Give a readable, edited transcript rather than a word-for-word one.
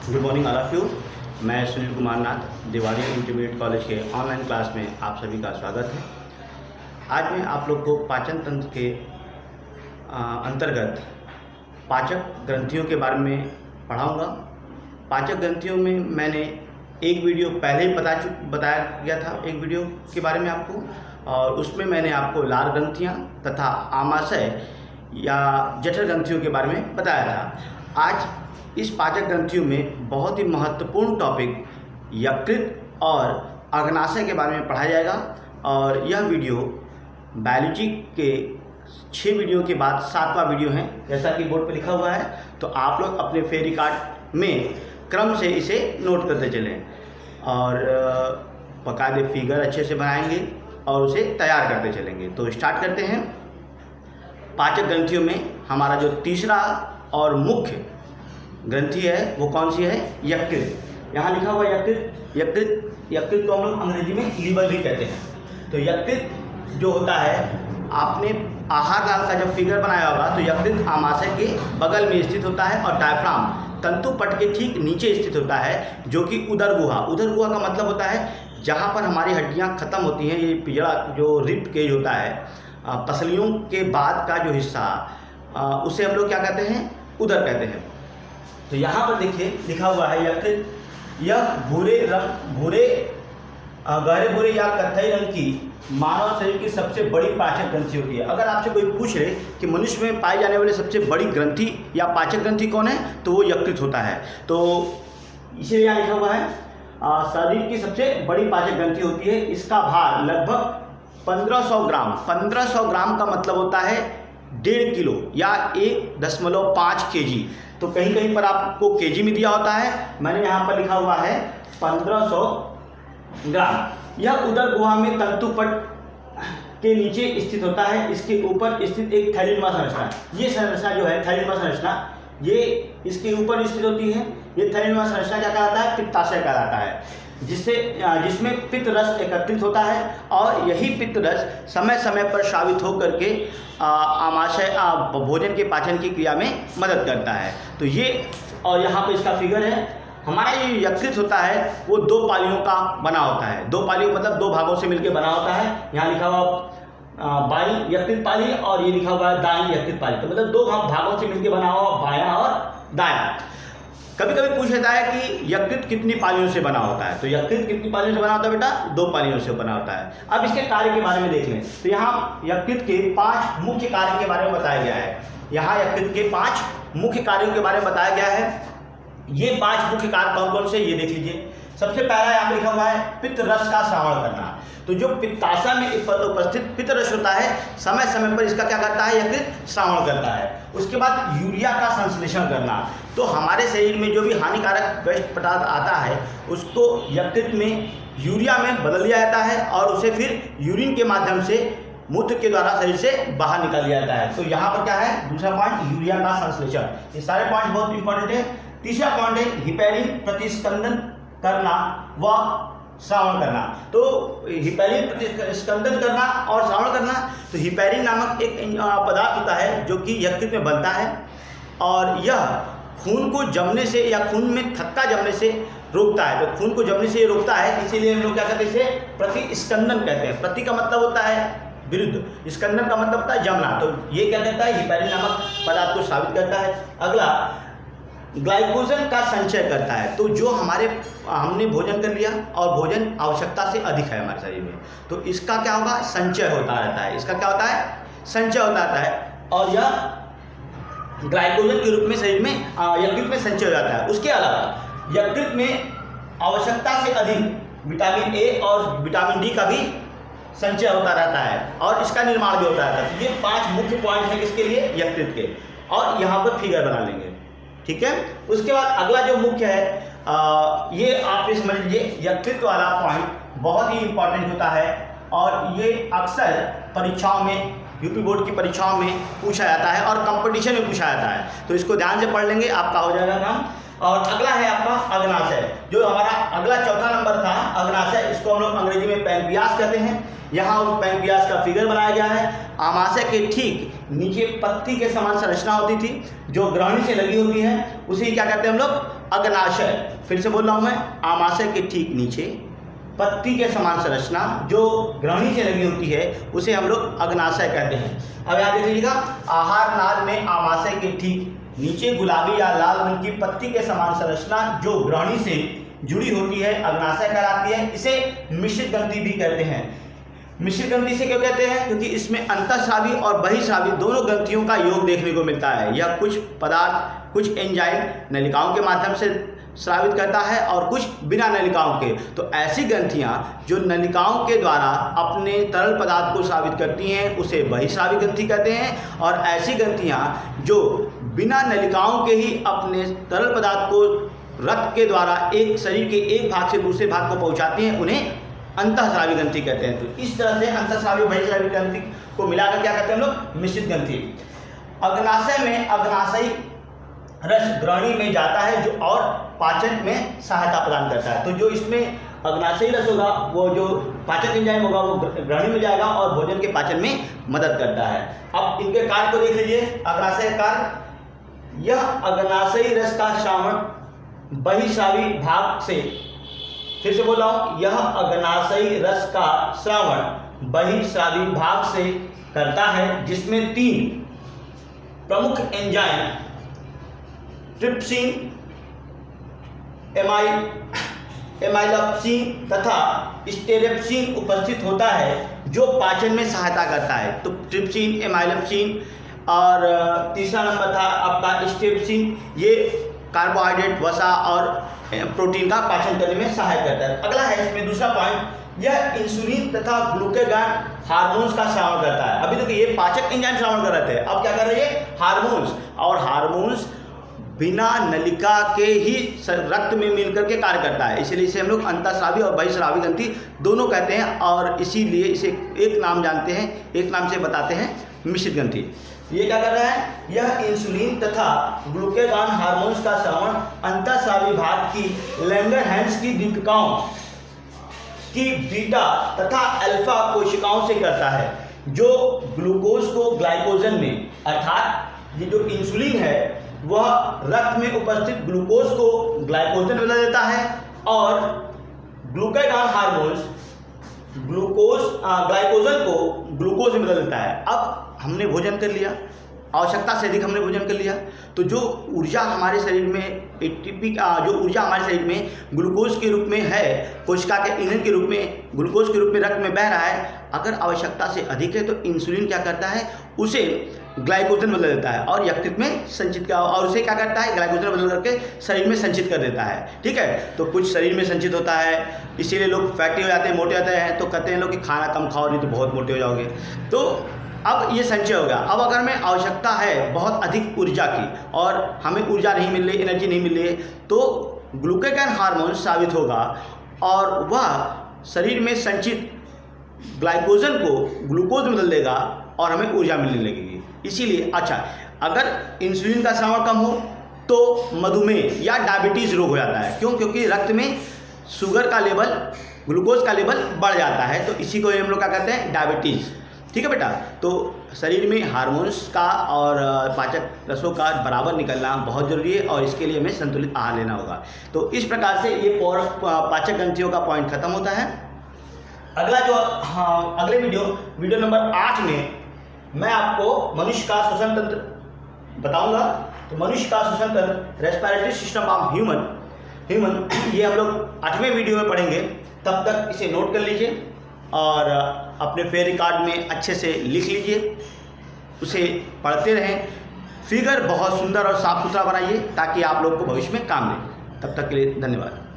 Good morning all of you. मैं सुनील कुमार नाथ Dewadi intermediate college के online class में आप सभी का स्वागत है। आज मैं आप लोग को पाचन तंत्र के अंतर्गत पाचक ग्रंथियों के बारे में पढ़ाऊंगा। पाचक ग्रंथियों में मैंने एक वीडियो पहले ही बताया गया था एक वीडियो के बारे में आपको, और उसमें मैंने आपको लार ग्रंथियाँ तथा आमाशय या जठर ग्रंथियों के बारे में बताया था। आज इस पाचक ग्रंथियों में बहुत ही महत्वपूर्ण टॉपिक यकृत और अग्नाशय के बारे में पढ़ाया जाएगा, और यह वीडियो बायोलॉजी के 6 वीडियो के बाद 7वां वीडियो है, जैसा कि बोर्ड पर लिखा हुआ है। तो आप लोग अपने फेयर रिकॉर्ड में क्रम से इसे नोट करते चलें और बाकायदे फिगर अच्छे से बनाएंगे और उसे तैयार करते चलेंगे। तो स्टार्ट करते हैं। पाचक ग्रंथियों में हमारा जो तीसरा और मुख्य ग्रंथि है वो कौन सी है? यकृत। यहाँ लिखा हुआ यकृत। यकृत को हम लोग अंग्रेजी में लीवर भी कहते हैं। तो यकृत जो होता है, आपने आहार काल का जब फिगर बनाया होगा तो यकृत आमाशय के बगल में स्थित होता है और डायफ्राम तंतुपट के ठीक नीचे स्थित होता है, जो कि उदर गुहा का मतलब होता है जहाँ पर हमारी हड्डियाँ खत्म होती हैं। ये पिजड़ा जो रिब केज होता है, पसलियों के बाद का जो हिस्सा, उसे हम लोग क्या कहते हैं? उदर कहते हैं। तो यहाँ पर देखिए लिखा हुआ है यकृत। यह गहरे भूरे या कत्थई रंग की मानव शरीर की सबसे बड़ी पाचक ग्रंथि होती है। अगर आपसे कोई पूछ ले कि मनुष्य में पाई जाने वाली सबसे बड़ी ग्रंथि या पाचक ग्रंथि कौन है, तो वो यकृत होता है। तो इसीलिए यहाँ लिखा हुआ है शरीर की सबसे बड़ी पाचक ग्रंथि होती है। इसका भार लगभग 1500 ग्राम। 1500 ग्राम का मतलब होता है 1.5 किलो या 1.5 kg। तो कहीं कहीं पर आपको केजी में दिया होता है, मैंने यहाँ पर लिखा हुआ है 1500 ग्राम। यह उदर गुहा में तंतुपट के नीचे स्थित होता है। इसके ऊपर स्थित एक थैलीनुमा संरचना, ये संरचना जो है थैलीनुमा संरचना, ये इसके ऊपर स्थित होती है। ये थैलीनुमा संरचना क्या कहलाता है? पित्ताशय कहलाता है, जिसमें पित्त रस एकत्रित होता है, और यही पित्त रस समय समय पर स्रावित होकर के आमाशय भोजन के पाचन की क्रिया में मदद करता है। तो ये, और यहाँ पे इसका फिगर है। हमारा ये यकृत होता है वो 2 पालियों का बना होता है। 2 पालियों मतलब 2 भागों से मिलकर बना होता है। यहाँ लिखा हुआ बाईं यकृत पाली और ये लिखा हुआ है दाईं यकृत पाली। तो मतलब 2 भागों से मिलकर बना हुआ बायां और दायां। कभी कभी पूछ लेता है कि यकृत कितनी पालियों से बना होता है। तो यकृत कितनी पालियों से बना होता है बेटा? 2 पालियों से बना होता है। अब इसके कार्य के बारे में देख लें। तो यहाँ यकृत के 5 मुख्य कार्य के बारे में बताया गया है। यहाँ यकृत के 5 मुख्य कार्यों के बारे में बताया गया है। ये 5 मुख्य कार्य कौन कौन से, ये देख लीजिए। सबसे पहला यहाँ लिखा हुआ है पित्त रस का श्रावण करना। तो जो पित्ताशय में उपस्थित पित्त रस होता है, समय समय पर इसका क्या करता है? यकृत श्रावण करता है। उसके बाद यूरिया का संश्लेषण करना। तो हमारे शरीर में जो भी हानिकारक वेस्ट पदार्थ आता है उसको यकृत में यूरिया में बदल दिया जाता है, और उसे फिर यूरिन के माध्यम से मूत्र के द्वारा शरीर से बाहर निकाल दिया जाता है। तो यहाँ पर क्या है? दूसरा पॉइंट यूरिया का संश्लेषण। ये सारे पॉइंट बहुत इंपॉर्टेंट है। तीसरा पॉइंट है हिपैरिन प्रतिस्कंदन करना व श्रावण करना। तो हिपैरिन प्रतिस्कंदन करना और श्रावण करना। तो हिपैरिन नामक एक पदार्थ होता है जो कि यकृत में बनता है, और यह खून को जमने से या खून में थक्का जमने से रोकता है। तो खून को जमने से ये रोकता है, इसीलिए हम लोग क्या कहते हैं? इसे प्रतिस्कंदन कहते हैं। प्रति का मतलब होता है विरुद्ध, स्कंदन का मतलब होता है जमना। तो ये क्या करता है? हिपैरिन नामक पदार्थ को स्रावित करता है। अगला ग्लाइकोजन का संचय करता है। तो जो हमने भोजन कर लिया और भोजन आवश्यकता से अधिक है हमारे शरीर में, तो इसका क्या होगा? संचय होता रहता है। इसका क्या होता है? संचय होता रहता है, और यह ग्लाइकोजन के रूप में शरीर में यकृत में संचय हो जाता है। उसके अलावा यकृत में आवश्यकता से अधिक विटामिन ए और विटामिन डी का भी संचय होता रहता है, और इसका निर्माण भी होता रहता है। तो ये 5 मुख्य पॉइंट हैं किसके लिए? यकृत के। और यहाँ पर फिगर बना लेंगे, ठीक है। उसके बाद अगला जो मुख्य है, ये आप समझ लीजिए, यकृत वाला पॉइंट बहुत ही इंपॉर्टेंट होता है, और ये अक्सर परीक्षाओं में, यूपी बोर्ड की परीक्षाओं में पूछा जाता है और कंपटीशन में पूछा जाता है। तो इसको ध्यान से पढ़ लेंगे, आपका हो जाएगा काम। और अगला है आपका अग्नाशय। जो हमारा अगला चौथा नंबर था अग्नाशय, इसको हम लोग अंग्रेजी में पैनक्रियास कहते हैं। यहाँ उस पैनक्रियास का फिगर बनाया गया है। आमाशय के ठीक नीचे पत्ती के समान संरचना होती थी जो ग्रहणी से लगी होती है, उसे क्या कहते हैं हम लोग? अग्नाशय। फिर से बोल रहा हूँ मैं, आमाशय के ठीक नीचे पत्ती के समान संरचना जो ग्रहणी से लगी होती है उसे हम लोग अग्नाशय कहते हैं। अब याद रखिएगा, आहार नाल में आमाशय के ठीक नीचे गुलाबी या लाल रंग की पत्ती के समान संरचना जो ग्रहणी से जुड़ी होती है अग्नाशय कहलाती है। इसे मिश्रित ग्रंथि भी कहते हैं। मिश्रित ग्रंथि से क्यों कहते हैं? क्योंकि इसमें अंतःस्रावी और बहिःस्रावी दोनों ग्रंथियों का योग देखने को मिलता है। यह कुछ पदार्थ, कुछ एंजाइम नलिकाओं के माध्यम से स्रावित करता है और कुछ बिना नलिकाओं के। तो ऐसी ग्रंथियां जो नलिकाओं के द्वारा अपने तरल पदार्थ को स्रावित करती हैं उसे बहिःस्रावी ग्रंथि कहते हैं, और ऐसी ग्रंथियां जो बिना नलिकाओं के ही अपने तरल पदार्थ को रक्त के द्वारा एक शरीर के एक भाग से दूसरे भाग को पहुंचाती हैं उन्हें अंतःस्रावी ग्रंथि कहते हैं। तो इस तरह से अंतःस्रावी बहिःस्रावी ग्रंथि को मिलाकर क्या कहते हैं हम लोग? मिश्रित ग्रंथि। अग्नाशय में अग्नाशयी रस ग्रहणी में जाता है जो और पाचन में सहायता प्रदान करता है। तो जो इसमें अग्नाशयी रस होगा वो जो पाचक एंजाइम होगा वो ग्रहणी में जाएगा और भोजन के पाचन में मदद करता है। अब इनके कार्य को देख लीजिए। अग्नाशय कार्य, यह अग्नाशयी रस का श्रावण बहिःस्रावी भाग से, फिर से बोल रहा हूँ, यह अग्नाशयी रस का श्रावण बहिःस्रावी भाग से करता है जिसमें 3 प्रमुख एंजाइम ट्रिप्सिन, एमाइलप्सिन तथा स्टेरेप्सिन उपस्थित होता है जो पाचन में सहायता करता है। तो ट्रिप्सिन, एमाइलप्सिन और तीसरा नंबर था आपका स्टेरेप्सिन, ये कार्बोहाइड्रेट, वसा और प्रोटीन का पाचन करने में सहायता करता है। अगला है इसमें दूसरा पॉइंट, यह इंसुलिन तथा ग्लूकागॉन हार्मोन्स का श्रावण करता है। अभी देखिए ये पाचक एंजाइम श्रावण कर रहे थे, अब क्या कर रहे हैं? हार्मोन्स। और हार्मोन्स बिना नलिका के ही रक्त में मिलकर के कार्य करता है, इसलिए इसे हम लोग अंतःस्रावी और बहिःस्रावी ग्रंथि दोनों कहते हैं, और इसीलिए इसे एक नाम जानते हैं, एक नाम से बताते हैं, मिश्रित ग्रंथि। ये क्या कर रहा है? यह इंसुलिन तथा ग्लूकागॉन हार्मोन्स का श्रावण अंतःस्रावी भाग की लैंगरहैंस की दीपिकाओं की बीटा तथा अल्फा कोशिकाओं से करता है जो ग्लूकोज को ग्लाइकोजन में, अर्थात ये जो इंसुलिन है वह रक्त में उपस्थित ग्लूकोज को ग्लाइकोजन में बदल देता है और ग्लूकागॉन हार्मोन्स ग्लाइकोजन को ग्लूकोज में बदल देता है। अब हमने भोजन कर लिया, आवश्यकता से अधिक हमने भोजन कर लिया, तो जो ऊर्जा हमारे शरीर में एटीपी जो ऊर्जा हमारे शरीर में ग्लूकोज के रूप में है, कोशिका के ईंधन के रूप में ग्लूकोज के रूप में रक्त में बह रहा है, अगर आवश्यकता से अधिक है तो इंसुलिन क्या करता है? उसे ग्लाइकोजन बदल देता है और यकृत में संचित का, और उसे क्या करता है? ग्लाइकोजन बदल करके शरीर में संचित कर देता है। ठीक है, तो कुछ शरीर में संचित होता है, इसीलिए लोग फैटी हो जाते हैं, मोटे हो जाते हैं, तो कहते हैं लोग कि खाना कम खाओ नहीं तो बहुत मोटे हो जाओगे। तो अब ये संचय हो गया। अब अगर मैं आवश्यकता है बहुत अधिक ऊर्जा की और हमें ऊर्जा नहीं मिल रही, एनर्जी नहीं मिल रही है, तो ग्लूकागॉन हार्मोन साबित होगा और वह शरीर में संचित ग्लाइकोजन को ग्लूकोज में बदल देगा और हमें ऊर्जा मिलने लगेगी। इसीलिए अच्छा, अगर इंसुलिन का श्रावण कम हो तो मधुमेह या डायबिटीज़ रोग हो जाता है। क्यों? क्योंकि रक्त में शुगर का लेवल, ग्लूकोज का लेवल बढ़ जाता है, तो इसी को हम लोग क्या कहते हैं? डायबिटीज़। ठीक है बेटा, तो शरीर में हार्मोन्स का और पाचक रसों का बराबर निकलना बहुत ज़रूरी है और इसके लिए हमें संतुलित आहार लेना होगा। तो इस प्रकार से ये पाचक ग्रंथियों का पॉइंट खत्म होता है। अगला जो अगले वीडियो नंबर 8 में मैं आपको मनुष्य का श्वसन तंत्र बताऊंगा। तो मनुष्य का श्वसन तंत्र, रेस्पिरेटरी सिस्टम ऑफ ह्यूमन, ये हम लोग 8वें वीडियो में पढ़ेंगे। तब तक इसे नोट कर लीजिए और अपने फेयर रिकॉर्ड में अच्छे से लिख लीजिए, उसे पढ़ते रहें। फिगर बहुत सुंदर और साफ सुथरा बनाइए ताकि आप लोग को भविष्य में काम लें। तब तक के लिए धन्यवाद।